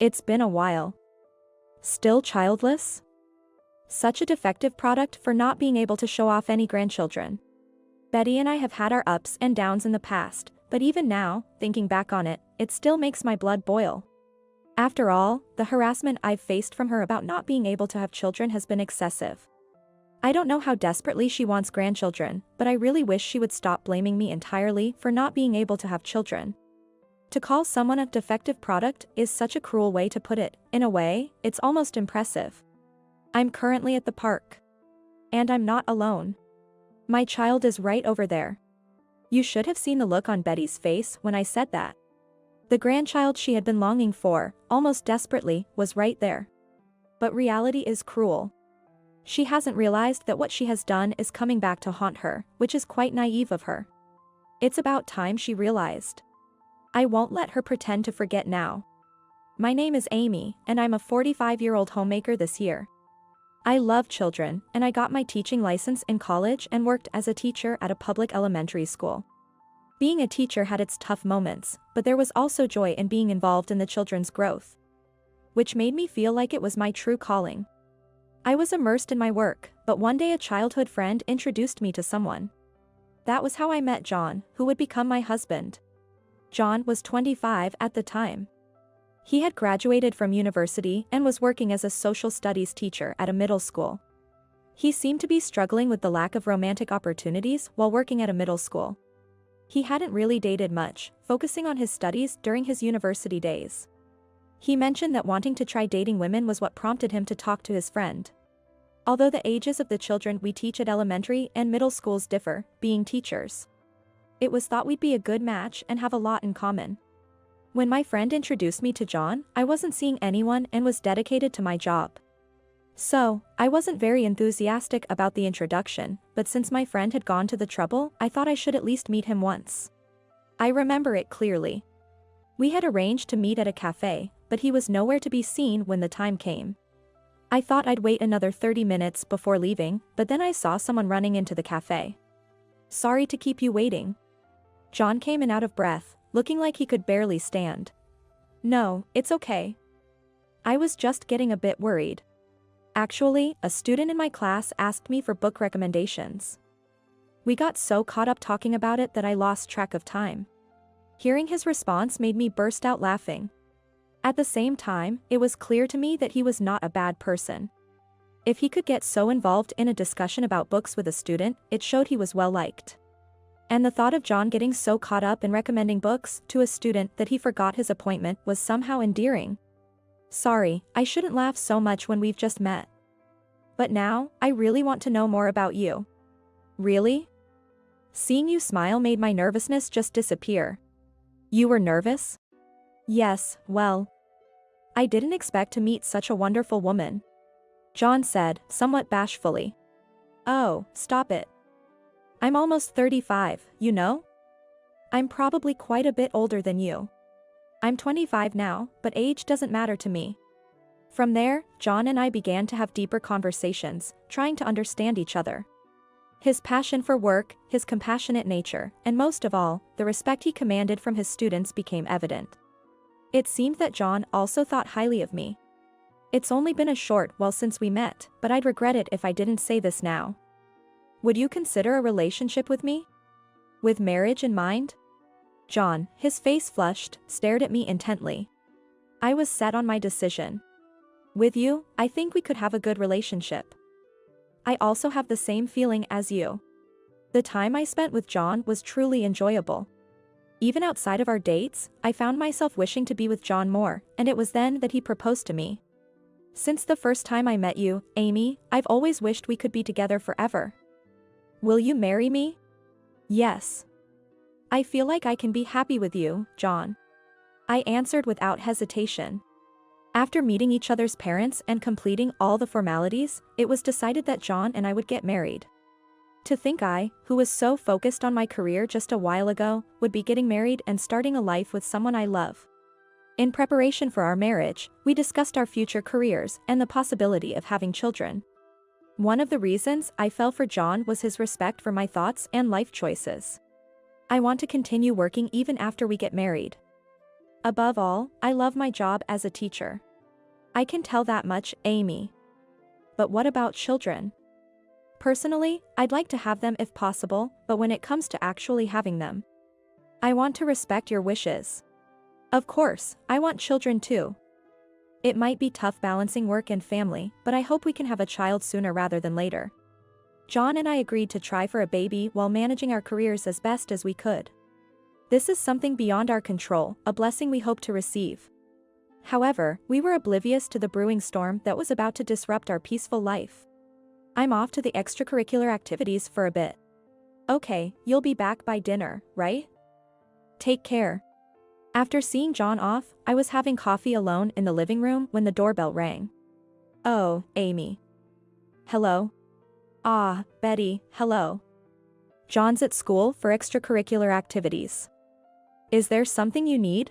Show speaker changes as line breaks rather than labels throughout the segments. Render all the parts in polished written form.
It's been a while. Still childless? Such a defective product for not being able to show off any grandchildren. Betty and I have had our ups and downs in the past, but even now, thinking back on it, it still makes my blood boil. After all, the harassment I've faced from her about not being able to have children has been excessive. I don't know how desperately she wants grandchildren, but I really wish she would stop blaming me entirely for not being able to have children. To call someone a defective product is such a cruel way to put it. In a way, it's almost impressive. I'm currently at the park. And I'm not alone. My child is right over there. You should have seen the look on Betty's face when I said that. The grandchild she had been longing for, almost desperately, was right there. But reality is cruel. She hasn't realized that what she has done is coming back to haunt her, which is quite naive of her. It's about time she realized. I won't let her pretend to forget now. My name is Amy, and I'm a 45-year-old homemaker this year. I love children, and I got my teaching license in college and worked as a teacher at a public elementary school. Being a teacher had its tough moments, but there was also joy in being involved in the children's growth, which made me feel like it was my true calling. I was immersed in my work, but one day a childhood friend introduced me to someone. That was how I met John, who would become my husband. John was 25 at the time. He had graduated from university and was working as a social studies teacher at a middle school. He seemed to be struggling with the lack of romantic opportunities while working at a middle school. He hadn't really dated much, focusing on his studies during his university days. He mentioned that wanting to try dating women was what prompted him to talk to his friend. Although the ages of the children we teach at elementary and middle schools differ, being teachers, it was thought we'd be a good match and have a lot in common. When my friend introduced me to John, I wasn't seeing anyone and was dedicated to my job. So, I wasn't very enthusiastic about the introduction, but since my friend had gone to the trouble, I thought I should at least meet him once. I remember it clearly. We had arranged to meet at a cafe, but he was nowhere to be seen when the time came. I thought I'd wait another 30 minutes before leaving, but then I saw someone running into the cafe. Sorry to keep you waiting. John came in out of breath, looking like he could barely stand. No, it's okay. I was just getting a bit worried. Actually, a student in my class asked me for book recommendations. We got so caught up talking about it that I lost track of time. Hearing his response made me burst out laughing. At the same time, it was clear to me that he was not a bad person. If he could get so involved in a discussion about books with a student, it showed he was well liked. And the thought of John getting so caught up in recommending books to a student that he forgot his appointment was somehow endearing. Sorry, I shouldn't laugh so much when we've just met. But now, I really want to know more about you. Really? Seeing you smile made my nervousness just disappear. You were nervous? Yes, well, I didn't expect to meet such a wonderful woman, John said, somewhat bashfully. Oh, stop it. I'm almost 35, you know? I'm probably quite a bit older than you. I'm 25 now, but age doesn't matter to me. From there, John and I began to have deeper conversations, trying to understand each other. His passion for work, his compassionate nature, and most of all, the respect he commanded from his students became evident. It seemed that John also thought highly of me. It's only been a short while since we met, but I'd regret it if I didn't say this now. Would you consider a relationship with me? With marriage in mind? John, his face flushed, stared at me intently. I was set on my decision. With you, I think we could have a good relationship. I also have the same feeling as you. The time I spent with John was truly enjoyable. Even outside of our dates, I found myself wishing to be with John more, and it was then that he proposed to me. Since the first time I met you, Amy, I've always wished we could be together forever. Will you marry me? Yes. I feel like I can be happy with you, John. I answered without hesitation. After meeting each other's parents and completing all the formalities, it was decided that John and I would get married. To think I, who was so focused on my career just a while ago, would be getting married and starting a life with someone I love. In preparation for our marriage, we discussed our future careers and the possibility of having children. One of the reasons I fell for John was his respect for my thoughts and life choices. I want to continue working even after we get married. Above all, I love my job as a teacher. I can tell that much, Amy. But what about children? Personally, I'd like to have them if possible, but when it comes to actually having them, I want to respect your wishes. Of course, I want children too. It might be tough balancing work and family, but I hope we can have a child sooner rather than later. John and I agreed to try for a baby while managing our careers as best as we could. This is something beyond our control, a blessing we hope to receive. However, we were oblivious to the brewing storm that was about to disrupt our peaceful life. I'm off to the extracurricular activities for a bit. Okay, you'll be back by dinner, right? Take care. After seeing John off, I was having coffee alone in the living room when the doorbell rang. Oh, Amy. Hello? Ah, Betty, hello. John's at school for extracurricular activities. Is there something you need?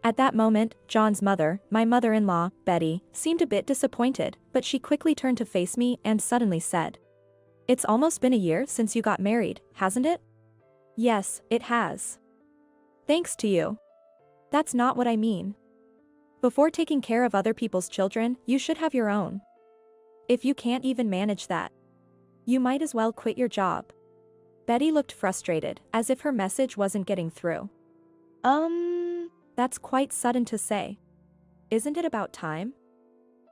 At that moment, John's mother, my mother-in-law, Betty, seemed a bit disappointed, but she quickly turned to face me and suddenly said, "It's almost been a year since you got married, hasn't it?" "Yes, it has." "Thanks to you." "That's not what I mean. Before taking care of other people's children, you should have your own. If you can't even manage that, you might as well quit your job." Betty looked frustrated, as if her message wasn't getting through. That's quite sudden to say. Isn't it about time?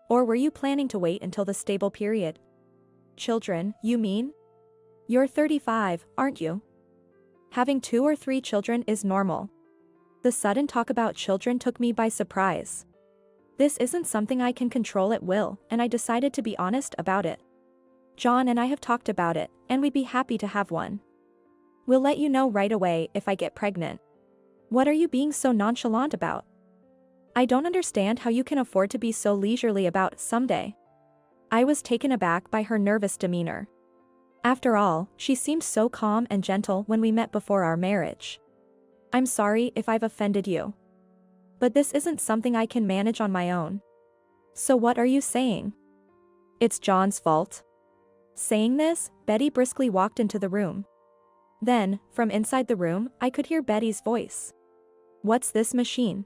Or were you planning to wait until the stable period? Children, you mean? You're 35, aren't you? Having 2 or 3 children is normal. The sudden talk about children took me by surprise. This isn't something I can control at will, and I decided to be honest about it. John and I have talked about it, and we'd be happy to have one. We'll let you know right away if I get pregnant. What are you being so nonchalant about? I don't understand how you can afford to be so leisurely about someday. I was taken aback by her nervous demeanor. After all, she seemed so calm and gentle when we met before our marriage. I'm sorry if I've offended you. But this isn't something I can manage on my own. So what are you saying? It's John's fault? Saying this, Betty briskly walked into the room. Then, from inside the room, I could hear Betty's voice. "What's this machine?"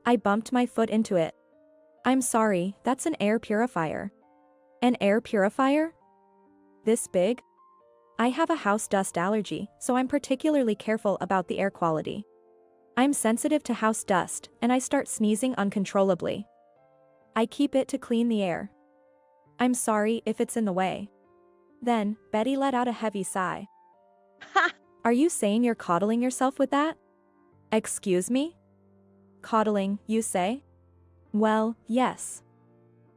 I bumped my foot into it. "I'm sorry, that's an air purifier." "An air purifier? This big?" "I have a house dust allergy, so I'm particularly careful about the air quality. I'm sensitive to house dust, and I start sneezing uncontrollably. I keep it to clean the air. I'm sorry if it's in the way." Then, Betty let out a heavy sigh. "Ha! Are you saying you're coddling yourself with that?" "Excuse me? Coddling, you say?" "Well, yes.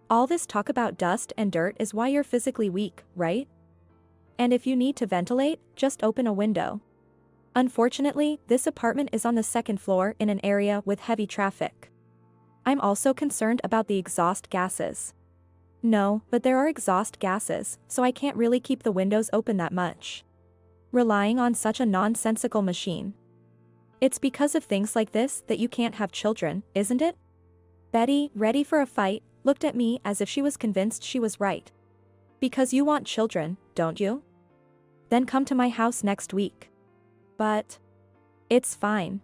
All this talk about dust and dirt is why you're physically weak, right? And if you need to ventilate, just open a window. Unfortunately, this apartment is on the 2nd floor in an area with heavy traffic. I'm also concerned about the exhaust gases." "No, but there are exhaust gases, so I can't really keep the windows open that much. Relying on such a nonsensical machine. It's because of things like this that you can't have children, isn't it?" Betty, ready for a fight, looked at me as if she was convinced she was right. "Because you want children, don't you? Then come to my house next week." "But it's fine.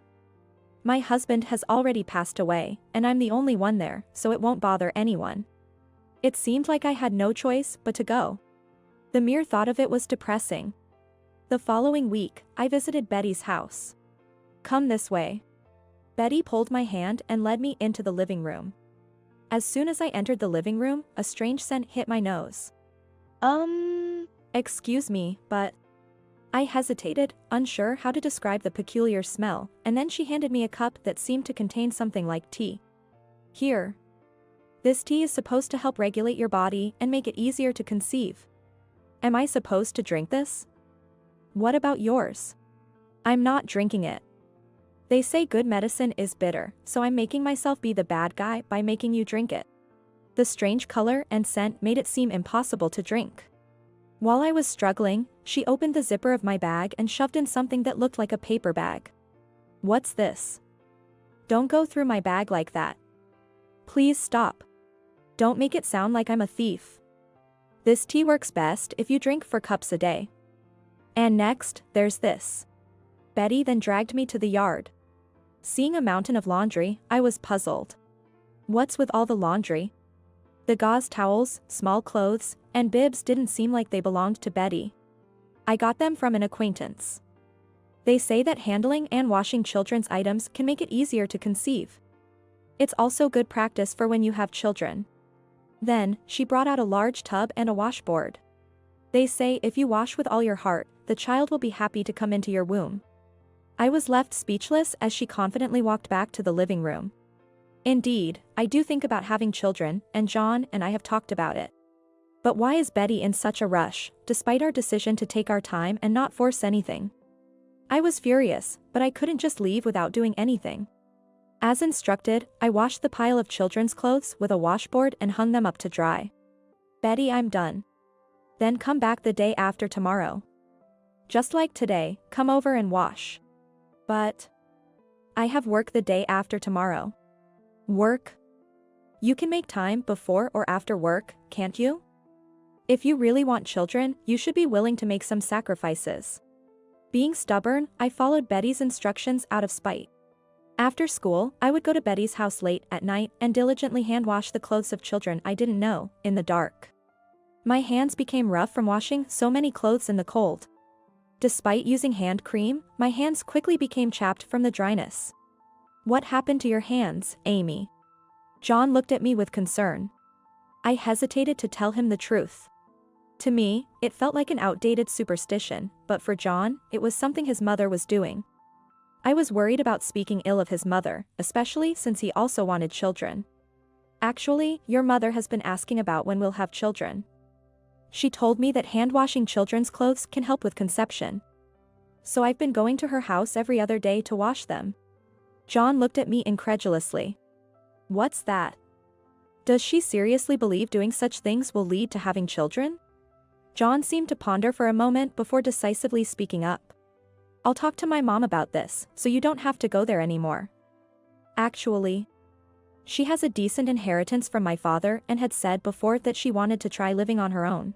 My husband has already passed away, and I'm the only one there, so it won't bother anyone." It seemed like I had no choice but to go. The mere thought of it was depressing. The following week, I visited Betty's house. "Come this way." Betty pulled my hand and led me into the living room. As soon as I entered the living room, a strange scent hit my nose. Excuse me, but..." I hesitated, unsure how to describe the peculiar smell, and then she handed me a cup that seemed to contain something like tea. "Here. This tea is supposed to help regulate your body and make it easier to conceive. Am I supposed to drink this?" "What about yours?" "I'm not drinking it. They say good medicine is bitter, so I'm making myself be the bad guy by making you drink it." The strange color and scent made it seem impossible to drink. While I was struggling, she opened the zipper of my bag and shoved in something that looked like a paper bag. "What's this?" "Don't go through my bag like that. Please stop. Don't make it sound like I'm a thief. This tea works best if you drink 4 cups a day. And next, there's this." Betty then dragged me to the yard. Seeing a mountain of laundry, I was puzzled. What's with all the laundry? The gauze towels, small clothes, and bibs didn't seem like they belonged to Betty. I got them from an acquaintance. They say that handling and washing children's items can make it easier to conceive. It's also good practice for when you have children. Then, she brought out a large tub and a washboard. They say if you wash with all your heart, the child will be happy to come into your womb. I was left speechless as she confidently walked back to the living room. Indeed, I do think about having children, and John and I have talked about it. But why is Betty in such a rush, despite our decision to take our time and not force anything? I was furious, but I couldn't just leave without doing anything. As instructed, I washed the pile of children's clothes with a washboard and hung them up to dry. Betty, I'm done. Then come back the day after tomorrow. Just like today, come over and wash. But I have work the day after tomorrow. Work? You can make time before or after work, can't you? If you really want children, you should be willing to make some sacrifices. Being stubborn, I followed Betty's instructions out of spite. After school, I would go to Betty's house late at night and diligently hand wash the clothes of children I didn't know, in the dark. My hands became rough from washing so many clothes in the cold. Despite using hand cream, my hands quickly became chapped from the dryness. What happened to your hands, Amy? John looked at me with concern. I hesitated to tell him the truth. To me, it felt like an outdated superstition, but for John, it was something his mother was doing. I was worried about speaking ill of his mother, especially since he also wanted children. Actually, your mother has been asking about when we'll have children. She told me that hand-washing children's clothes can help with conception. So I've been going to her house every other day to wash them. John looked at me incredulously. What's that? Does she seriously believe doing such things will lead to having children? John seemed to ponder for a moment before decisively speaking up. I'll talk to my mom about this, so you don't have to go there anymore. Actually, she has a decent inheritance from my father and had said before that she wanted to try living on her own.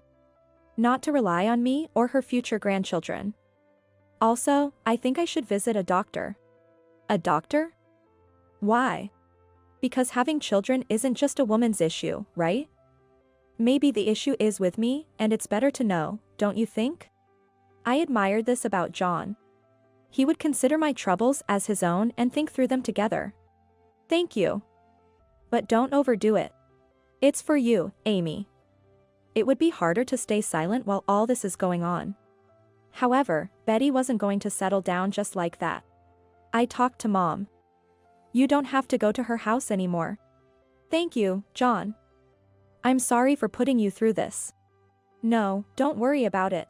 Not to rely on me or her future grandchildren. Also, I think I should visit a doctor. A doctor? Why? Because having children isn't just a woman's issue, right? Maybe the issue is with me, and it's better to know, don't you think? I admired this about John. He would consider my troubles as his own and think through them together. Thank you. But don't overdo it. It's for you, Amy. It would be harder to stay silent while all this is going on. However, Betty wasn't going to settle down just like that. I talked to Mom. You don't have to go to her house anymore. Thank you, John. I'm sorry for putting you through this. No, don't worry about it.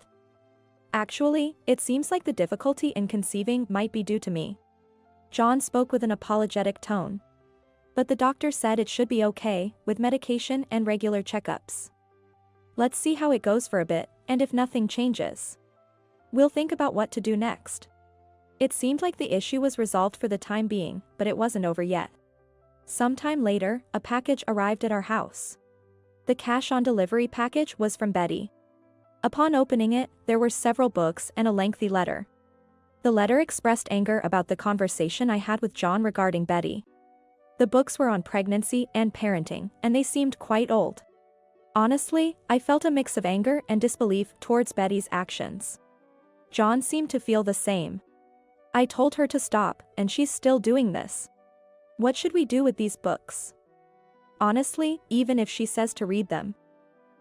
Actually, it seems like the difficulty in conceiving might be due to me. John spoke with an apologetic tone. But the doctor said it should be okay, with medication and regular checkups. Let's see how it goes for a bit, and if nothing changes, we'll think about what to do next. It seemed like the issue was resolved for the time being, but it wasn't over yet. Sometime later, a package arrived at our house. The cash-on-delivery package was from Betty. Upon opening it, there were several books and a lengthy letter. The letter expressed anger about the conversation I had with John regarding Betty. The books were on pregnancy and parenting, and they seemed quite old. Honestly, I felt a mix of anger and disbelief towards Betty's actions. John seemed to feel the same. I told her to stop, and she's still doing this. What should we do with these books? Honestly, even if she says to read them,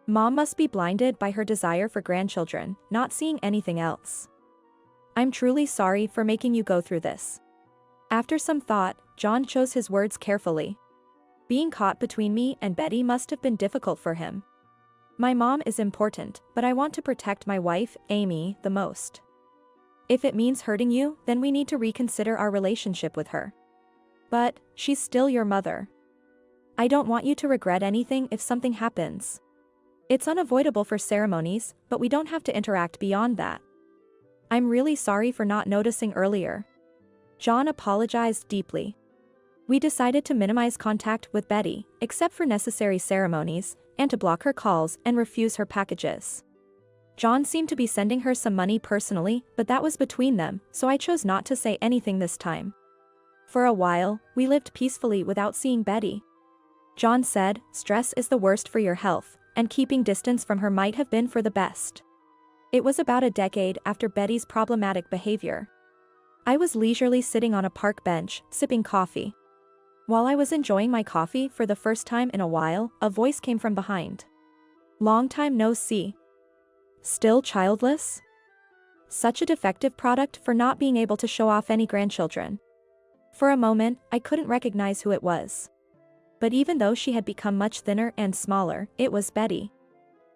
Mom must be blinded by her desire for grandchildren, not seeing anything else. I'm truly sorry for making you go through this. After some thought, John chose his words carefully. Being caught between me and Betty must have been difficult for him. My mom is important, but I want to protect my wife, Amy, the most. If it means hurting you, then we need to reconsider our relationship with her. But, she's still your mother. I don't want you to regret anything if something happens. It's unavoidable for ceremonies, but we don't have to interact beyond that. I'm really sorry for not noticing earlier. John apologized deeply. We decided to minimize contact with Betty, except for necessary ceremonies, and to block her calls and refuse her packages. John seemed to be sending her some money personally, but that was between them, so I chose not to say anything this time. For a while, we lived peacefully without seeing Betty. John said, stress is the worst for your health, and keeping distance from her might have been for the best. It was about a decade after Betty's problematic behavior. I was leisurely sitting on a park bench, sipping coffee. While I was enjoying my coffee for the first time in a while, a voice came from behind. Long time no see. Still childless? Such a defective product for not being able to show off any grandchildren. For a moment, I couldn't recognize who it was. But even though she had become much thinner and smaller, it was Betty.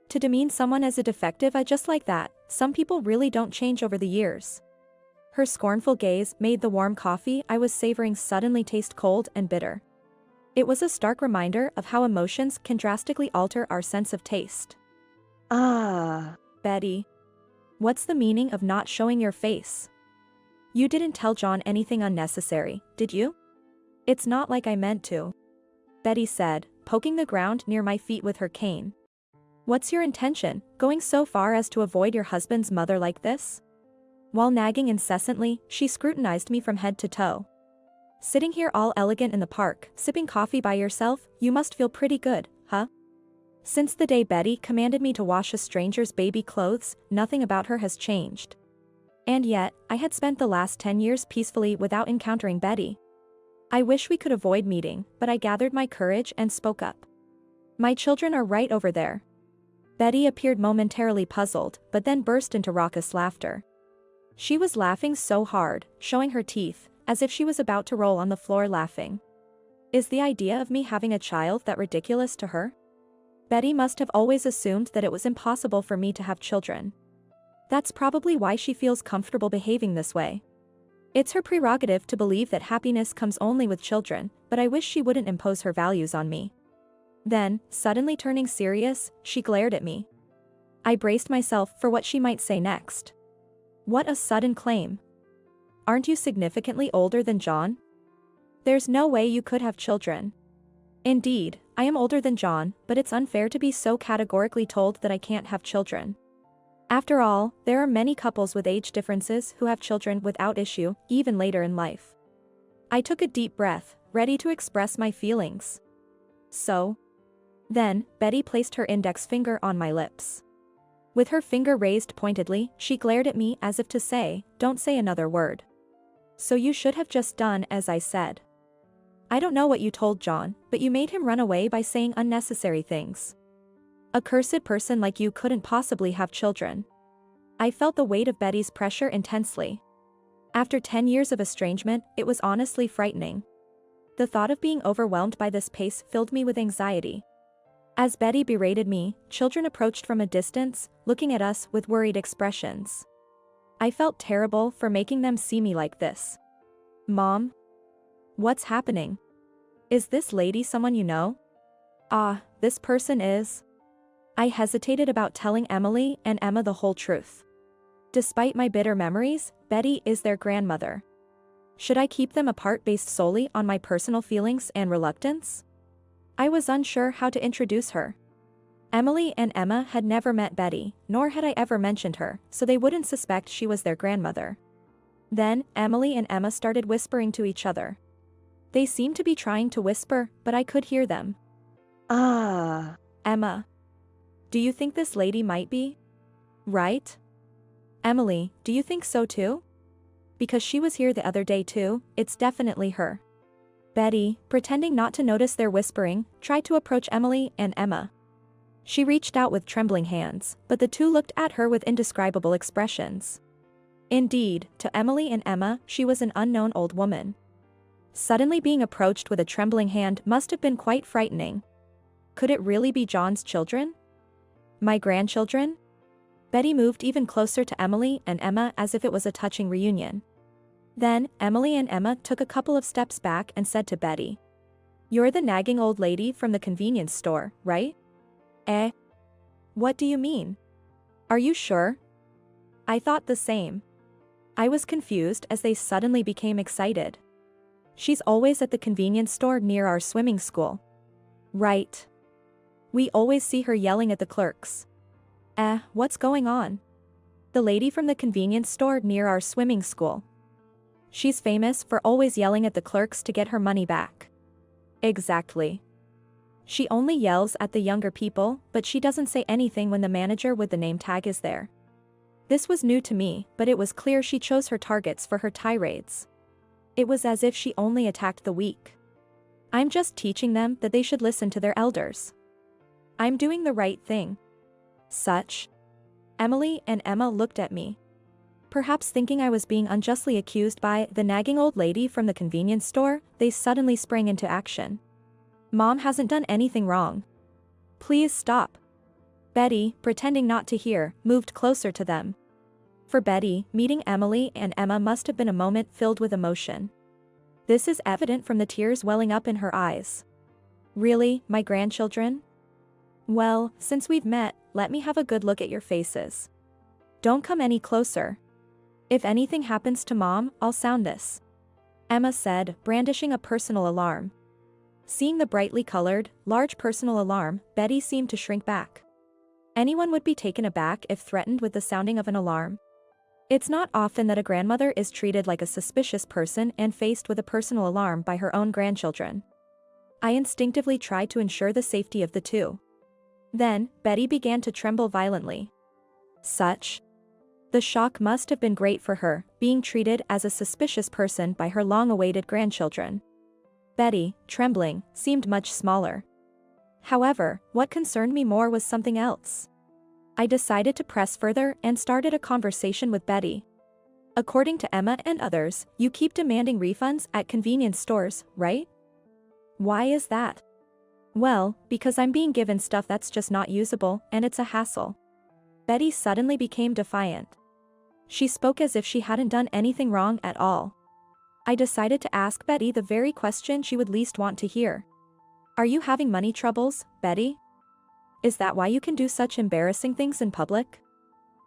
To demean someone as a defective just like that, some people really don't change over the years. Her scornful gaze made the warm coffee I was savoring suddenly taste cold and bitter. It was a stark reminder of how emotions can drastically alter our sense of taste. Betty. What's the meaning of not showing your face? You didn't tell John anything unnecessary, did you? It's not like I meant to. Betty said, poking the ground near my feet with her cane. What's your intention, going so far as to avoid your husband's mother like this? While nagging incessantly, she scrutinized me from head to toe. Sitting here all elegant in the park, sipping coffee by yourself, you must feel pretty good, huh? Since the day Betty commanded me to wash a stranger's baby clothes, nothing about her has changed. And yet, I had spent the last 10 years peacefully without encountering Betty. I wish we could avoid meeting, but I gathered my courage and spoke up. My children are right over there. Betty appeared momentarily puzzled, but then burst into raucous laughter. She was laughing so hard, showing her teeth, as if she was about to roll on the floor laughing. Is the idea of me having a child that ridiculous to her? Betty must have always assumed that it was impossible for me to have children. That's probably why she feels comfortable behaving this way. It's her prerogative to believe that happiness comes only with children, but I wish she wouldn't impose her values on me. Then, suddenly turning serious, she glared at me. I braced myself for what she might say next. What a sudden claim. Aren't you significantly older than John? There's no way you could have children. Indeed, I am older than John, but it's unfair to be so categorically told that I can't have children. After all, there are many couples with age differences who have children without issue, even later in life. I took a deep breath, ready to express my feelings. So? Then, Betty placed her index finger on my lips. With her finger raised pointedly, she glared at me as if to say, don't say another word. So you should have just done as I said. I don't know what you told John, but you made him run away by saying unnecessary things. A cursed person like you couldn't possibly have children. I felt the weight of Betty's pressure intensely. After 10 years of estrangement, it was honestly frightening. The thought of being overwhelmed by this pace filled me with anxiety. As Betty berated me, children approached from a distance, looking at us with worried expressions. I felt terrible for making them see me like this. Mom? What's happening? Is this lady someone you know? This person is. I hesitated about telling Emily and Emma the whole truth. Despite my bitter memories, Betty is their grandmother. Should I keep them apart based solely on my personal feelings and reluctance? I was unsure how to introduce her. Emily and Emma had never met Betty, nor had I ever mentioned her, so they wouldn't suspect she was their grandmother. Then, Emily and Emma started whispering to each other. They seemed to be trying to whisper, but I could hear them. Emma. Do you think this lady might be? Right? Emily, do you think so too? Because she was here the other day too, it's definitely her. Betty, pretending not to notice their whispering, tried to approach Emily and Emma. She reached out with trembling hands, but the two looked at her with indescribable expressions. Indeed, to Emily and Emma, she was an unknown old woman. Suddenly being approached with a trembling hand must have been quite frightening. Could it really be John's children? My grandchildren? Betty moved even closer to Emily and Emma as if it was a touching reunion. Then, Emily and Emma took a couple of steps back and said to Betty. You're the nagging old lady from the convenience store, right? What do you mean? Are you sure? I thought the same. I was confused as they suddenly became excited. She's always at the convenience store near our swimming school. Right. We always see her yelling at the clerks. What's going on? The lady from the convenience store near our swimming school. She's famous for always yelling at the clerks to get her money back. Exactly. She only yells at the younger people, but she doesn't say anything when the manager with the name tag is there. This was new to me, but it was clear she chose her targets for her tirades. It was as if she only attacked the weak. I'm just teaching them that they should listen to their elders. I'm doing the right thing. Such. Emily and Emma looked at me. Perhaps thinking I was being unjustly accused by the nagging old lady from the convenience store, they suddenly sprang into action. Mom hasn't done anything wrong. Please stop. Betty, pretending not to hear, moved closer to them. For Betty, meeting Emily and Emma must have been a moment filled with emotion. This is evident from the tears welling up in her eyes. Really, my grandchildren? Well, since we've met, let me have a good look at your faces. Don't come any closer. If anything happens to Mom, I'll sound this. Emma said, brandishing a personal alarm. Seeing the brightly colored, large personal alarm, Betty seemed to shrink back. Anyone would be taken aback if threatened with the sounding of an alarm. It's not often that a grandmother is treated like a suspicious person and faced with a personal alarm by her own grandchildren. I instinctively tried to ensure the safety of the two. Then, Betty began to tremble violently. Such. The shock must have been great for her, being treated as a suspicious person by her long-awaited grandchildren. Betty, trembling, seemed much smaller. However, what concerned me more was something else. I decided to press further and started a conversation with Betty. According to Emma and others, you keep demanding refunds at convenience stores, right? Why is that? Well, because I'm being given stuff that's just not usable, and it's a hassle. Betty suddenly became defiant. She spoke as if she hadn't done anything wrong at all. I decided to ask Betty the very question she would least want to hear. Are you having money troubles, Betty? Is that why you can do such embarrassing things in public?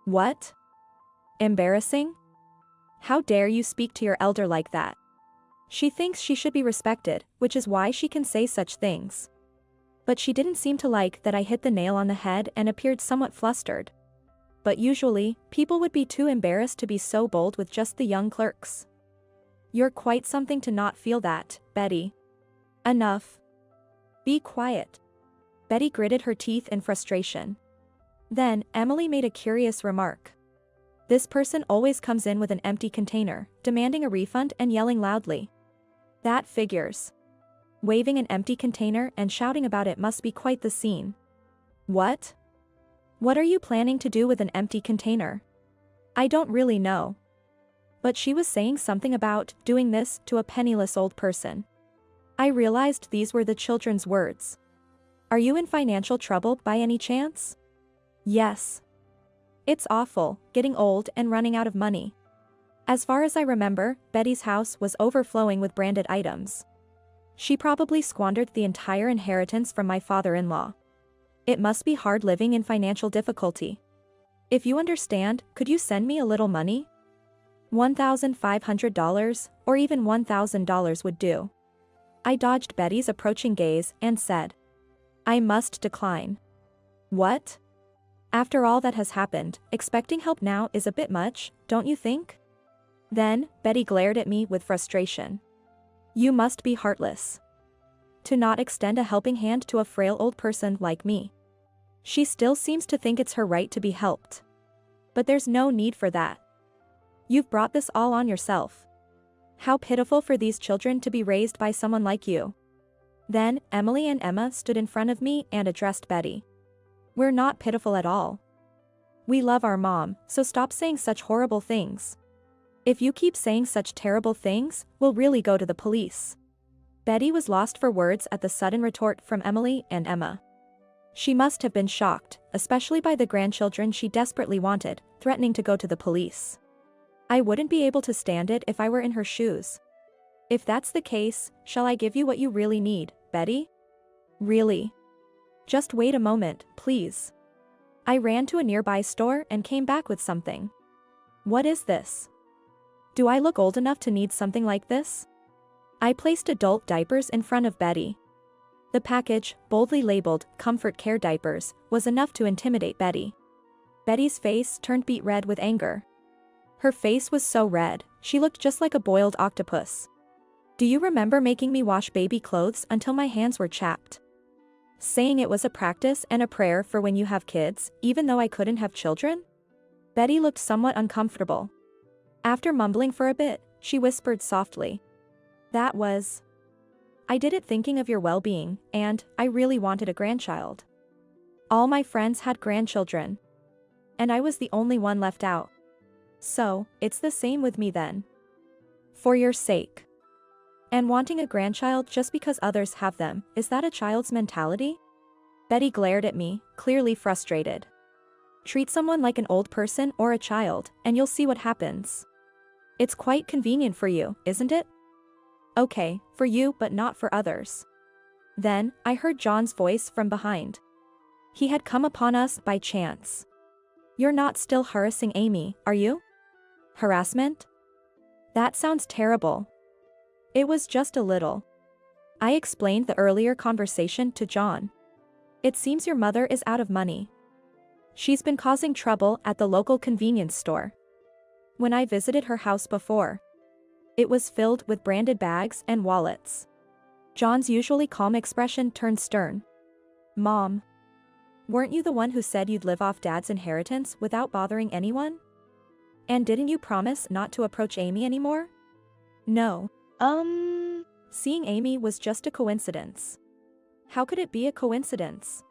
What? Embarrassing? How dare you speak to your elder like that? She thinks she should be respected, which is why she can say such things. But she didn't seem to like that I hit the nail on the head and appeared somewhat flustered. But usually, people would be too embarrassed to be so bold with just the young clerks. You're quite something to not feel that, Betty. Enough. Be quiet. Betty gritted her teeth in frustration. Then, Emily made a curious remark. This person always comes in with an empty container, demanding a refund and yelling loudly. That figures. Waving an empty container and shouting about it must be quite the scene. What? What are you planning to do with an empty container? I don't really know. But she was saying something about doing this to a penniless old person. I realized these were the children's words. Are you in financial trouble by any chance? Yes. It's awful, getting old and running out of money. As far as I remember, Betty's house was overflowing with branded items. She probably squandered the entire inheritance from my father-in-law. It must be hard living in financial difficulty. If you understand, could you send me a little money? $1,500, or even $1,000 would do. I dodged Betty's approaching gaze and said, I must decline. What? After all that has happened, expecting help now is a bit much, don't you think? Then, Betty glared at me with frustration. You must be heartless. To not extend a helping hand to a frail old person like me. She still seems to think it's her right to be helped. But there's no need for that. You've brought this all on yourself. How pitiful for these children to be raised by someone like you. Then, Emily and Emma stood in front of me and addressed Betty. We're not pitiful at all. We love our mom, so stop saying such horrible things. If you keep saying such terrible things, we'll really go to the police. Betty was lost for words at the sudden retort from Emily and Emma. She must have been shocked, especially by the grandchildren she desperately wanted, threatening to go to the police. I wouldn't be able to stand it if I were in her shoes. If that's the case, shall I give you what you really need, Betty? Really? Just wait a moment, please. I ran to a nearby store and came back with something. What is this? Do I look old enough to need something like this? I placed adult diapers in front of Betty. The package, boldly labeled, Comfort Care Diapers, was enough to intimidate Betty. Betty's face turned beet red with anger. Her face was so red, She looked just like a boiled octopus. Do you remember making me wash baby clothes until my hands were chapped? Saying it was a practice and a prayer for when you have kids, even though I couldn't have children? Betty looked somewhat uncomfortable. After mumbling for a bit, she whispered softly. I did it thinking of your well-being, and I really wanted a grandchild. All my friends had grandchildren. And I was the only one left out. So, it's the same with me then. For your sake. And wanting a grandchild just because others have them, is that a child's mentality? Betty glared at me, clearly frustrated. Treat someone like an old person or a child, and you'll see what happens. It's quite convenient for you, isn't it? Okay, for you but not for others. Then, I heard John's voice from behind. He had come upon us by chance. You're not still harassing Amy, are you? Harassment? That sounds terrible. It was just a little. I explained the earlier conversation to John. It seems your mother is out of money. She's been causing trouble at the local convenience store. When I visited her house before, it was filled with branded bags and wallets. John's usually calm expression turned stern. Mom. Weren't you the one who said you'd live off Dad's inheritance without bothering anyone? And didn't you promise not to approach Amy anymore? No. Seeing Amy was just a coincidence. How could it be a coincidence?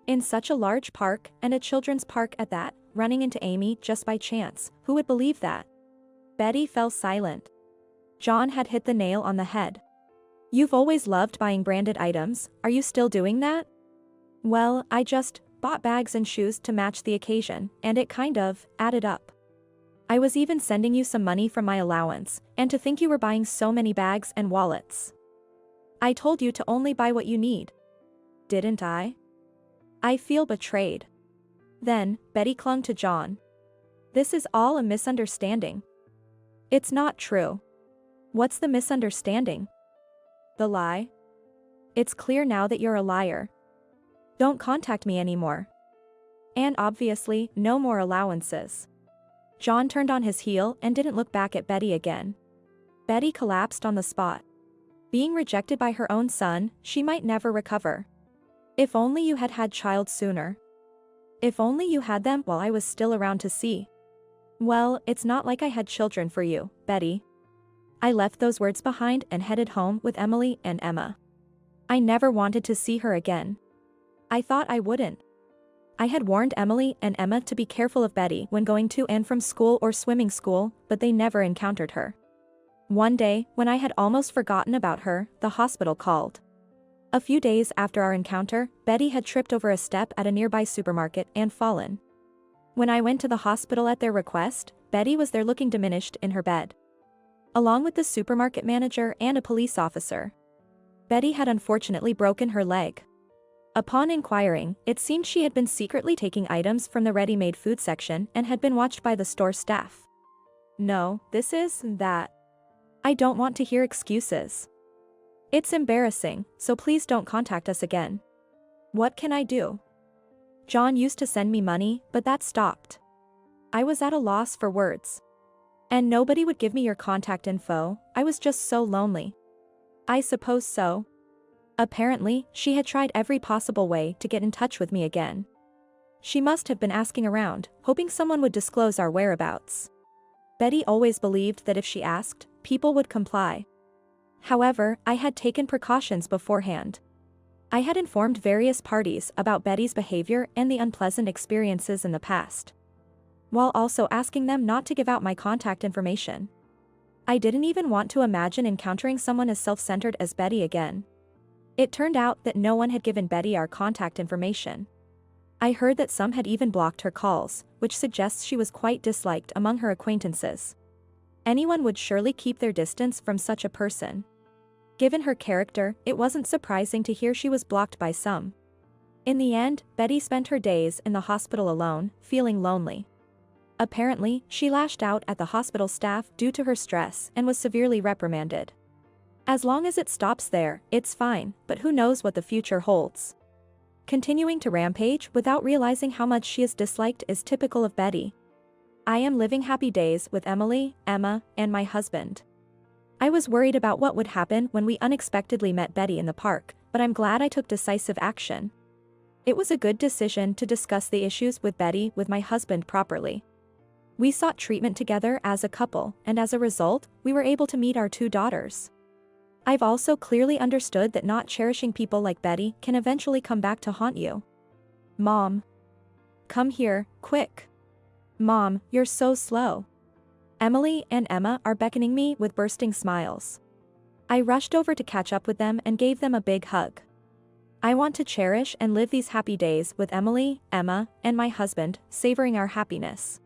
In such a large park, and a children's park at that, running into Amy just by chance, who would believe that? Betty fell silent. John had hit the nail on the head. You've always loved buying branded items, are you still doing that? Well, I just bought bags and shoes to match the occasion, and it kind of added up. I was even sending you some money from my allowance, and to think you were buying so many bags and wallets. I told you to only buy what you need. Didn't I? I feel betrayed. Then, Betty clung to John. This is all a misunderstanding. It's not true. What's the misunderstanding? The lie? It's clear now that you're a liar. Don't contact me anymore. And obviously, no more allowances. John turned on his heel and didn't look back at Betty again. Betty collapsed on the spot. Being rejected by her own son, she might never recover. If only you had had child sooner. If only you had them while I was still around to see. Well, it's not like I had children for you, Betty. I left those words behind and headed home with Emily and Emma. I never wanted to see her again. I thought I wouldn't. I had warned Emily and Emma to be careful of Betty when going to and from school or swimming school, but they never encountered her. One day, when I had almost forgotten about her, the hospital called. A few days after our encounter, Betty had tripped over a step at a nearby supermarket and fallen. When I went to the hospital at their request, Betty was there looking diminished in her bed, along with the supermarket manager and a police officer. Betty had unfortunately broken her leg. Upon inquiring, it seemed she had been secretly taking items from the ready-made food section and had been watched by the store staff. No, this is that. I don't want to hear excuses. It's embarrassing, so please don't contact us again. What can I do? John used to send me money, but that stopped. I was at a loss for words. And nobody would give me your contact info, I was just so lonely. I suppose so. Apparently, she had tried every possible way to get in touch with me again. She must have been asking around, hoping someone would disclose our whereabouts. Betty always believed that if she asked, people would comply. However, I had taken precautions beforehand. I had informed various parties about Betty's behavior and the unpleasant experiences in the past, while also asking them not to give out my contact information. I didn't even want to imagine encountering someone as self-centered as Betty again. It turned out that no one had given Betty our contact information. I heard that some had even blocked her calls, which suggests she was quite disliked among her acquaintances. Anyone would surely keep their distance from such a person. Given her character, it wasn't surprising to hear she was blocked by some. In the end, Betty spent her days in the hospital alone, feeling lonely. Apparently, she lashed out at the hospital staff due to her stress and was severely reprimanded. As long as it stops there, it's fine, but who knows what the future holds. Continuing to rampage without realizing how much she is disliked is typical of Betty. I am living happy days with Emily, Emma, and my husband. I was worried about what would happen when we unexpectedly met Betty in the park, but I'm glad I took decisive action. It was a good decision to discuss the issues with Betty with my husband properly. We sought treatment together as a couple, and as a result, we were able to meet our 2 daughters. I've also clearly understood that not cherishing people like Betty can eventually come back to haunt you. Mom. Come here, quick. Mom, you're so slow. Emily and Emma are beckoning me with bursting smiles. I rushed over to catch up with them and gave them a big hug. I want to cherish and live these happy days with Emily, Emma, and my husband, savoring our happiness.